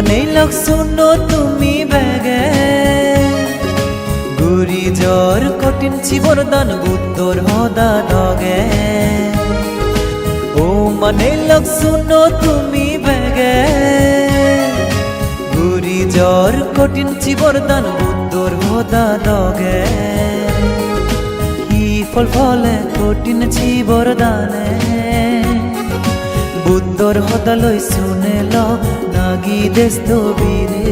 মানেই লগ শুনো তুমি বেগে গুরি জ্বর কঠিন জীবরদান বুদ্ধর হদা দগে ও মানেই লগ শুনো তুমি বেগে গুরি জ্বর কঠিন জীবরদান বুদ্ধর হদা দগে হি ফল ফলে কঠিন জীবরদানে বুদ্ধর হদা লই শুনে ল নাগি দেস্ত বীরে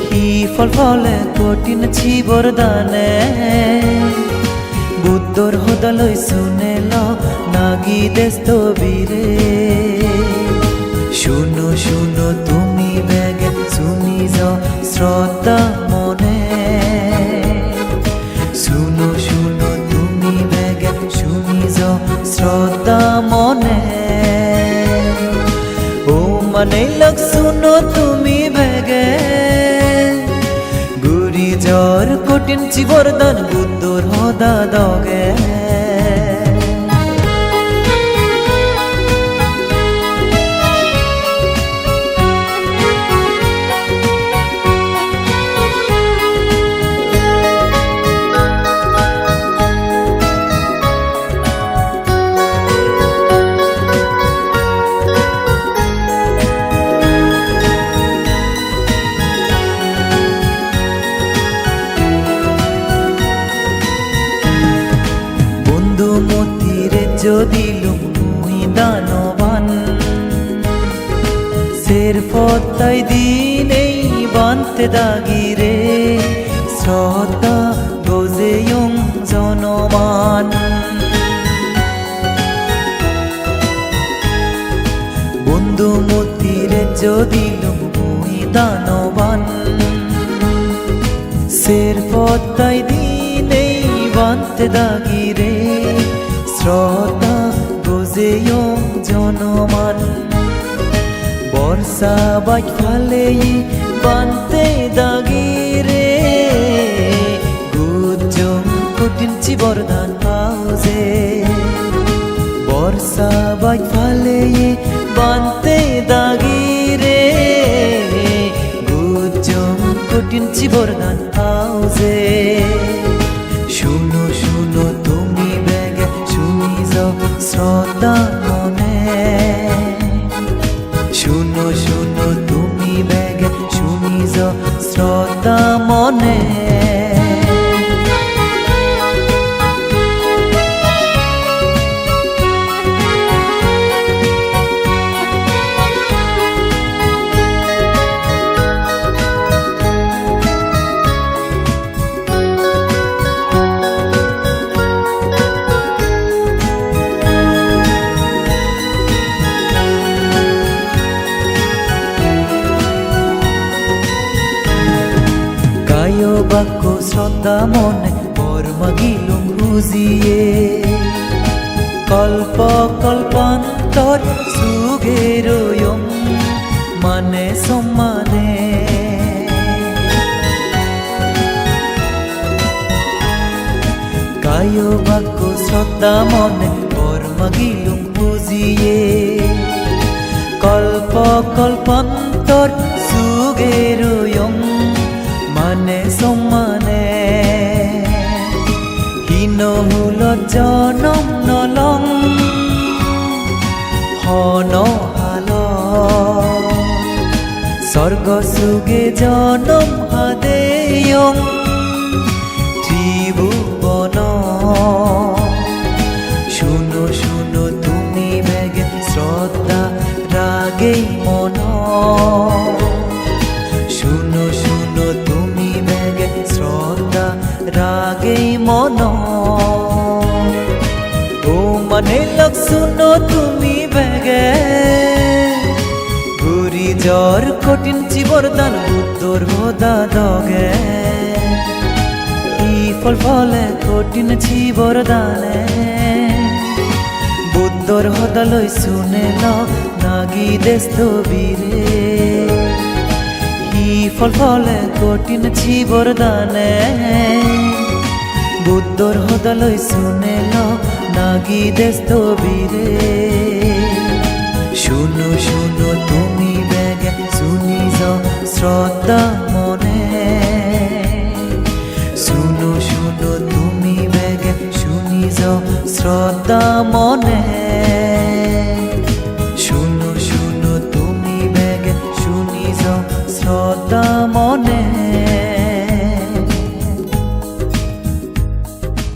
হি ফল ফলে কঠিন জীবরদানে বুদ্ধর হদা লই শুনে ল নাগি দেস্ত বীরে শুনো শুনো তুমি বেগে শুনি যাও শ্রদ্ধা মনে শুনো শুনো তুমি বেগে শুনি যাও শ্রদ্ধা মনে ও মানে লগ শুনো তুমি বেগে গুরি জ্বর কঠিন জীবরদান বুদ্ধর হদা দগে মতিরে যদি লুমুই দানবান সের ফতাই দিনেই বানতে দাগিরে শ্রদ্ধা গোজেয়ং জনমান বন্ধু মতিরে যদি লুমুই দানবান সের ফতাই দিনেই বানতে দাগিরে শ্রদ্ধা গোজেয়ং জনমান বর্ষা বাইক ফালে বানতে দাগিরে গুজম কঠিন জীবরদান পাউজে বর্ষা বাইক ফালে বানতে দাগিরে গুজম কঠিন জীবরদান পাউজে শুনো শুনো তুমি বেগে শুনি যাও শ্রদ্ধা মনে শুনো শুনো তুমি বেগে শুনি যাও শ্রদ্ধা মনে বাক্য শ্রদ্ধা মনে বর্মাগিলুম বুঝিয়ে কল্প কল্পান্তর সুগেরয়ম মানে সম্মানে কায় বাক্য শ্রদ্ধা মনে বর্মাগিলুম বুঝিয়ে কল্প কল্পান্তর সুগেরয়ম মানে সম্মানে হীন হুল জনম নলং হন হাল স্বর্গ সুগে জনম হাদেয়ং ত্রিভুবন শুনো শুনো তুমি বেগে শ্রদ্ধা রাগেই মন শুনো শুনো তুমি বেগে শ্রদ্ধা রাগেই মন ও মানে লগ শুনো তুমি বেগে গুরি জ্বর কঠিন জীবরদান বুদ্ধর হদা দগে ই ফল ফলে কঠিন জীবরদানে বুদ্ধর হদা লই শুনে ল নাগি দেস্ত বীরে ফল ফলে কঠিন জীবরদানে বুদ্ধর হদা লই শুনে ল নাগি দেস্ত বীরে শুনো শুনো তুমি বেগে শ্রদ্ধা মনে শুনো শুনো তুমি বেগে শুনি যাও শ্রদ্ধা মনে